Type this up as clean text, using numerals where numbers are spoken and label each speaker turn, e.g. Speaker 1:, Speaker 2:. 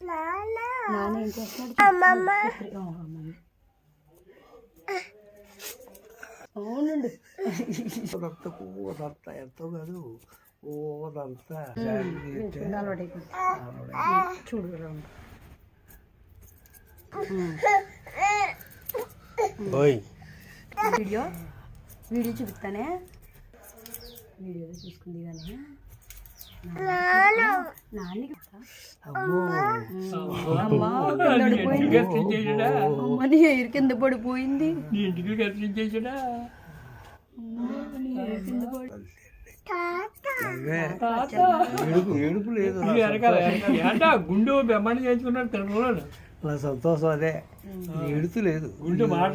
Speaker 1: నాన్న ఏం చేస్తున్నాడు? అవునండి
Speaker 2: ఎంతో కాదు ఓదంతా
Speaker 1: చూడు వీడియో వీడియో చూపిస్తానే, వీడియోలో చూసుకుంది కానీ నాన్నకి అమ్మని ఎయిర్ కింద పడిపోయింది.
Speaker 2: ఏడుపు లేదు,
Speaker 3: గుండు బెమ్మని చేయించుకున్నాడు తినలేదు.
Speaker 2: నా సంతోషం అదే, ఏడుతూ లేదు.
Speaker 3: గుండు మాట